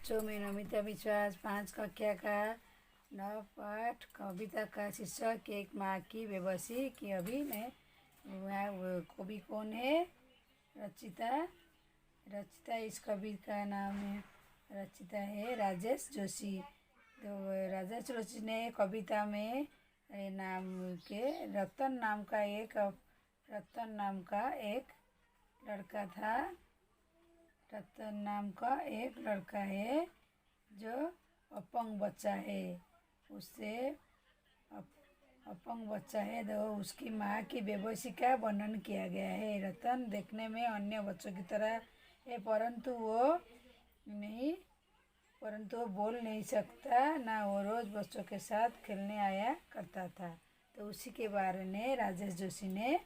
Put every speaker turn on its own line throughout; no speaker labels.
बच्चों, मैं नमिता विश्वास 5 कक्षा का नव पाठ कविता का शीर्षक एक माँ की बेबसी की अभी मैं कवि कौन है? रचिता। इस कवि का नाम है रचिता है राजेश जोशी। तो राजेश जोशी ने कविता में रतन नाम का एक लड़का था। रतन नाम का एक लड़का है जो अपंग बच्चा है। उससे अपंग बच्चा है तो उसकी माँ की बेबसी का वर्णन किया गया है। रतन देखने में अन्य बच्चों की तरह है, परंतु वो बोल नहीं सकता ना। वो रोज़ बच्चों के साथ खेलने आया करता था। तो उसी के बारे में राजेश जोशी ने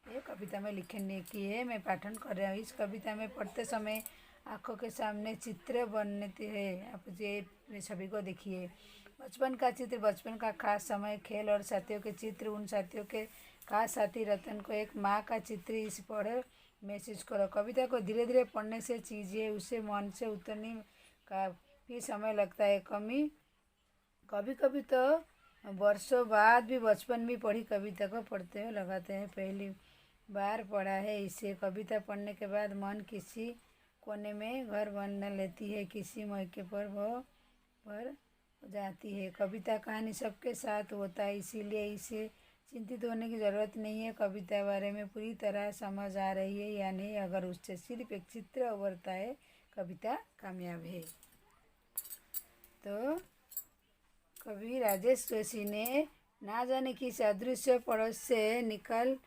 ये कविता में लिखने की है। मैं पाठन कर रहा हूँ। इस कविता में पढ़ते समय आँखों के सामने चित्र बनते हैं। आप ये सभी को देखिए। बचपन का चित्र, बचपन का खास समय, खेल और साथियों के चित्र, उन साथियों के खास साथी रतन को एक माँ का चित्र इस पढ़े महसूस करो। कविता को धीरे धीरे पढ़ने से चीज़ें उसे मन से उतरने का भी समय लगता है। कभी कभी तो वर्षों बाद भी बचपन में पढ़ी कविता को पढ़ते हुए लगाते हैं पहली बार पढ़ा है इसे। कविता पढ़ने के बाद मन किसी कोने में घर बना लेती है, किसी मौके पर वो पर जाती है। कविता कहानी सबके साथ होता है, इसीलिए इसे चिंतित होने की ज़रूरत नहीं है। कविता बारे में पूरी तरह समझ आ रही है या नहीं, अगर उससे सिर्फ एक चित्र उभरता है, कविता कामयाब है। तो कवि राजेश जोशी ने ना जाने किस अदृश्य पड़ोस से निकल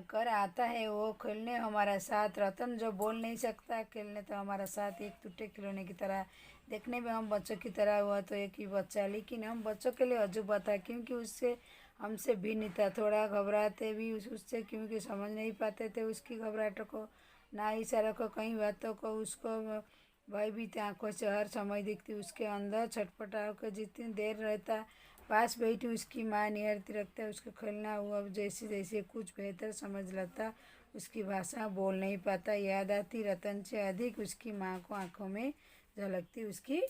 कर आता है वो खेलने हमारा साथ। रतन जो बोल नहीं सकता, खेलने तो हमारा साथ एक टूटे खिलौने की तरह। देखने में हम बच्चों की तरह हुआ तो एक ही बच्चा, लेकिन हम बच्चों के लिए अजूबा था, क्योंकि उससे हमसे भिन्न था। थोड़ा घबराते भी उससे, क्योंकि समझ नहीं पाते थे उसकी घबराहटों को, ना इशारों को, कई बातों को। उसको भयभीत आंखों से हर समय दिखती, उसके अंदर छटपटा कर जितनी देर रहता पास बैठी उसकी माँ निहारती रखता। उसको खेलना हुआ जैसे जैसे कुछ बेहतर समझ लेता, उसकी भाषा बोल नहीं पाता, याद आती रतन से अधिक उसकी माँ को आंखों में झलकती उसकी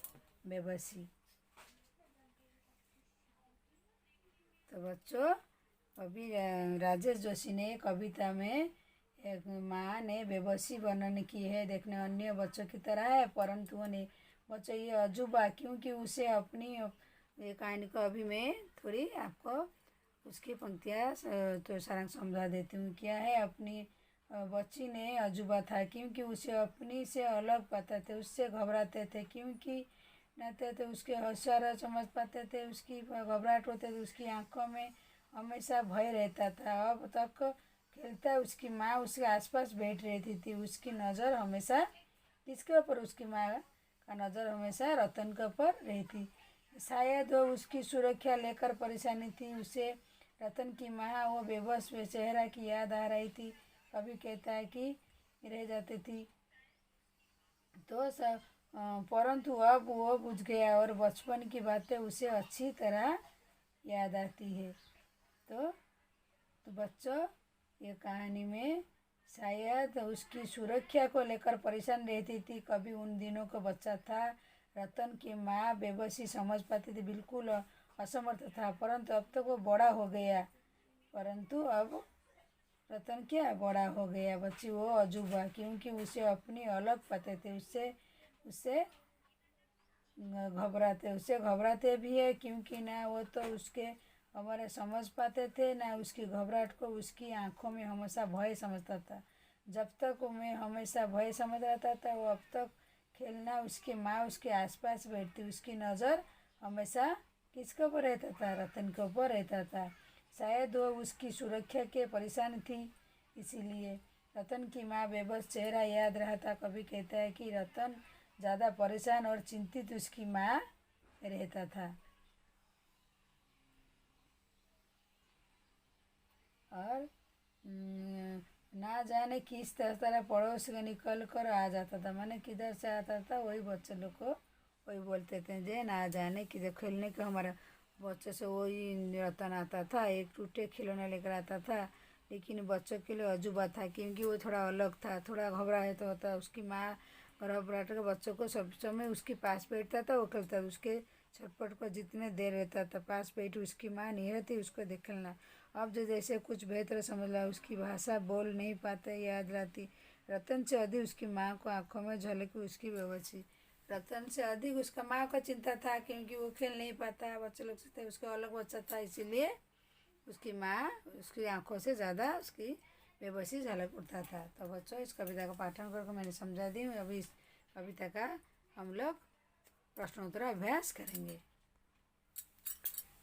बेबसी। तो बच्चों, अभी राजेश जोशी ने कविता में एक माँ ने बेबसी वर्णन की है। देखने अन्य बच्चों की तरह है, परंतु वो नहीं बच्चों ये अजूबा, क्योंकि उसे अपनी ये कहानी को अभी मैं थोड़ी आपको उसकी पंक्तियाँ तो सारा समझा देती हूँ। क्या है? अपनी बच्ची ने अजूबा था, क्योंकि उसे अपनी से अलग पाते थे, उससे घबराते थे, क्योंकि नाते थे उसके इशारा समझ पाते थे, उसकी घबराहट होते थे, उसकी आंखों में हमेशा भय रहता था। अब तक खेलता उसकी माँ उसके आसपास बैठ रहती थी। उसकी नज़र हमेशा किसके ऊपर? उसकी माँ का नज़र हमेशा रतन के ऊपर रहती। शायद वो उसकी सुरक्षा लेकर परेशानी थी। उसे रतन की माँ वो बेबस चेहरा की याद आ रही थी। कभी कहता है कि रह जाती थी तो सब, परंतु अब वो बुझ गया और बचपन की बातें उसे अच्छी तरह याद आती है। तो बच्चों, ये कहानी में शायद उसकी सुरक्षा को लेकर परेशान रहती थी। कभी उन दिनों का बच्चा था, रतन की माँ बेबसी समझ पाती थी, बिल्कुल असमर्थ था, परंतु अब तक वो बड़ा हो गया। परंतु अब रतन क्या बड़ा हो गया, बच्ची वो अजूबा, क्योंकि उसे अपनी अलग पाते थे, उससे घबराते भी है, क्योंकि ना वो तो उसके हमारे समझ पाते थे, ना उसकी घबराहट को उसकी आंखों में हमेशा भय समझता था। जब तक वो मैं हमेशा भय समझ रहता था, वो अब तक खेलना उसकी माँ उसके आसपास बैठती, उसकी नज़र हमेशा किसके ऊपर रहता था? रतन के ऊपर रहता था। शायद वो उसकी सुरक्षा के परेशान थी, इसीलिए रतन की माँ बेबस चेहरा याद रहा था। कभी कहता है कि रतन ज़्यादा परेशान और चिंतित उसकी माँ रहता था। और ना जाने किस तरह पड़ोस से निकल कर आ जाता था, माने किधर से आता था, वही बच्चे लोग को वही बोलते थे जे ना जाने किधर खेलने का हमारा बच्चे से वही रतन आता था, एक टूटे खिलौने लेकर आता था। लेकिन बच्चों के लिए अजूबा था, क्योंकि वो थोड़ा अलग था, थोड़ा घबराहट होता, उसकी माँ और ऑपरेटर के बच्चों को सब समय उसके पास बैठता था, वो खेलता था। उसके छटपट को जितने देर रहता था पास बैठी, उसकी माँ नहीं रहती उसको देखना। अब जो जैसे कुछ बेहतर समझ ला, उसकी भाषा बोल नहीं पाते, याद रहती। रतन से अधिक उसकी माँ को आंखों में झलकी उसकी बेबसी। रतन से अधिक उसका माँ का चिंता था, क्योंकि वो खेल नहीं पाता, बच्चे लोग से थे, उसका अलग बच्चा था, इसीलिए उसकी माँ उसकी आंखों से ज़्यादा उसकी बेबसी झलक उठता था। तो बच्चों, इस कविता का पाठन करके मैंने समझा दी हूँ। अभी इस कविता का हम लोग प्रश्नोत्तर अभ्यास करेंगे।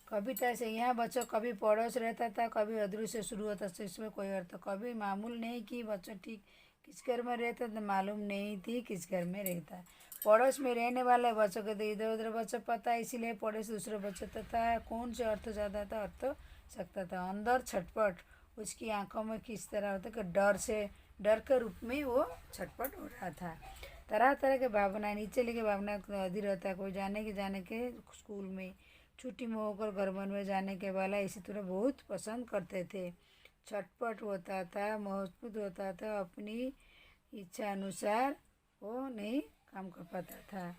कविता से यहाँ बच्चों कभी पड़ोस रहता था, कभी अदृश्य शुरू होता था, इसमें कोई अर्थ। कभी मामूल नहीं कि बच्चों ठीक किस घर में रहता था, मालूम नहीं थी किस घर में रहता। पड़ोस में रहने वाले बच्चों को तो इधर उधर बच्चों पता है, इसीलिए पड़ोस दूसरे बच्चों तथा कौन से अर्थ ज़्यादा था, अर्थ सकता था। अंदर छटपट उसकी आंखों में किस तरह होता कि डर के रूप में वो छटपट हो रहा था। तरह तरह के भावना, नीचे लिखे भावना अधीर रहता। कोई जाने के स्कूल में छुट्टी में होकर घर बनवे जाने के वाला इसी तरह बहुत पसंद करते थे। छटपट होता था, महसूस होता था, अपनी इच्छा अनुसार वो नहीं काम कर पाता था।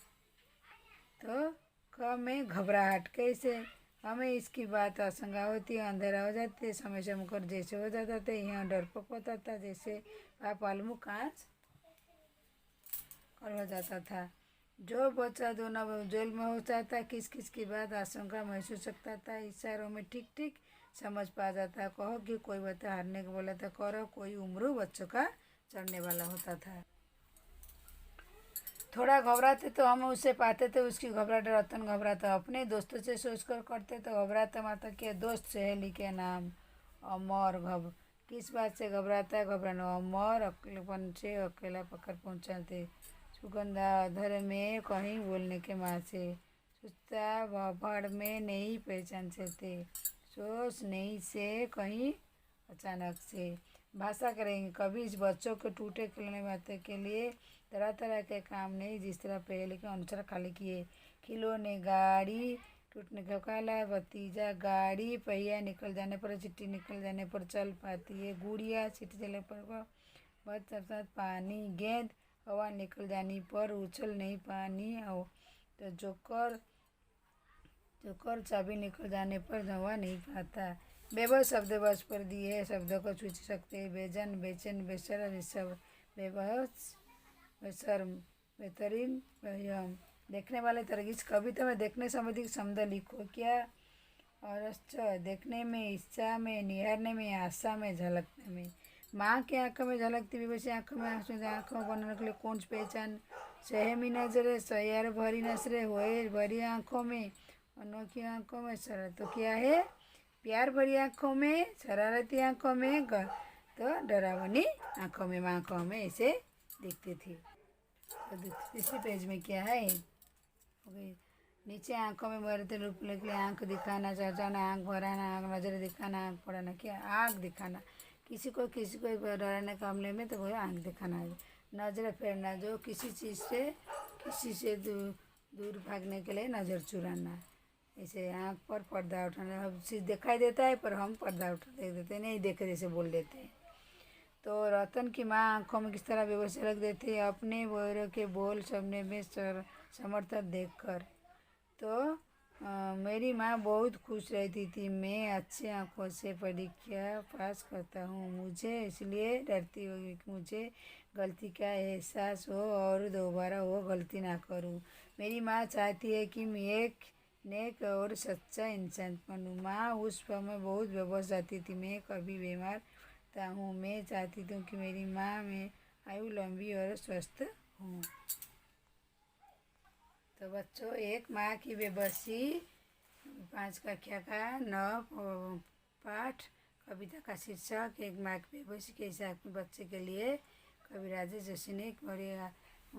तो क में घबराहट, कैसे हमें इसकी बात आशंका होती, अंधेरा हो जाते, समय से मुकर जैसे हो जाता था, यहाँ डरपोक होता था, जैसे आप आलमू कांच कर हो जाता था। जो बच्चा दोनों जेल में होता था, किस किस की बात आशंका महसूस सकता था, इशारों में ठीक ठीक समझ पा जाता। कहो कि कोई बच्चा हारने को बोला था, करो कोई उम्र बच्चों का चढ़ने वाला होता था। थोड़ा घबराते तो हम उससे पाते थे, उसकी घबराहट रतन घबराता। अपने दोस्तों से सोच कर करते तो घबराता माता के दोस्त सहेली के नाम अमर। किस बात से घबराता है, घबराना अमर अकेलेपन से, अकेला पकड़ पहुँचाते। सुगंधा अधर में कहीं बोलने के माँ से, सुस्ता भड़ में नहीं पहचान से थे, सोच नहीं से कहीं अचानक से। भाषा करेंगे। कभी इस बच्चों के टूटे खिलौने बातें के लिए तरह तरह के काम नहीं, जिस तरह पहले के अनुसार खाली किए। खिलौने गाड़ी टूटने का काला भतीजा, गाड़ी पहिया निकल जाने पर, चिट्ठी निकल जाने पर चल पाती है। गुड़िया चिट्ठी चलने पर साथ पानी, गेंद हवा निकल जाने पर उछल नहीं पानी। तो जोकर चाबी निकल जाने पर हवा नहीं पाता। बेबस शब्द बस पर दिए शब्दों को छू सकते। बेजन, बेचैन, बेसर, विसर, बेबस, बेशर्म, बेहतरीन, बेहम। देखने वाले तरकीब। कविता में देखने संबंधी शब्द लिखो। क्या और देखने में, इच्छा में, निहारने में, आशा में, झलकने में। माँ की आंखों में झलकती बेबसी आंखों में आंसू, आंखों बनाने के लिए कौन सी पहचान। सहमी नजरें, सयार भरी नजरें, होए भरी आंखों में, अनोखी आंखों में शरारत। तो क्या है, प्यार भरी आंखों में, शरारती आंखों में, तो डरावनी आंखों में, माँ आंखों में ऐसे दिखती थी। तो तीसरे पेज में क्या है, हो गई नीचे आंखों में मरते रूप के लिए आंख दिखाना, चहचहाना, आंख भराना, आंख नजर दिखाना, आंख पढ़ाना। क्या, आंख दिखाना। किसी को डराने का हमले में तो वो आंख दिखाना है। नजर फेरना, जो किसी से दूर भागने के लिए नज़र चुराना। ऐसे आंख पर पर्दा उठाना। अब चीज़ दिखाई देता है पर हम पर्दा उठा देते, नहीं देखे जैसे बोल देते हैं। तो रतन की माँ आंखों में किस तरह बेबसी रख देती है, अपने बोरों के बोल सुनने में समर्थन देखकर। तो मेरी माँ बहुत खुश रहती थी, मैं अच्छी आंखों से परीक्षा पास करता हूँ, मुझे इसलिए डरती होगी कि मुझे गलती का एहसास हो और दोबारा वो गलती ना करूँ। मेरी माँ चाहती है कि मैं एक नेक और सच्चा इंसान बनूँ। माँ उस समय बहुत बेबस जाती थी, मैं कभी बीमार था हूँ, मैं चाहती हूँ कि मेरी माँ में आयु लंबी और स्वस्थ हूँ। तो बच्चों, एक माँ की बेबसी 5 कक्षा का 9 पाठ कविता का शीर्षक एक माँ की बेबसी के हिसाब में बच्चे के लिए कवि राजेश जोशी ने बड़ी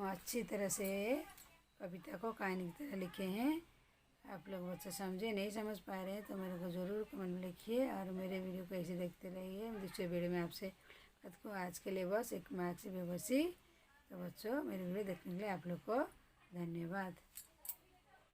अच्छी तरह से कविता को कहानी की तरह लिखे हैं। आप लोग बच्चे समझे, नहीं समझ पा रहे हैं तो मेरे को ज़रूर कमेंट में लिखिए और मेरे वीडियो को ऐसे देखते रहिए। दूसरे वीडियो में आपसे आज के लिए बस एक माँ की बेबसी। तो बच्चों, मेरे वीडियो देखने के लिए आप लोग को धन्यवाद।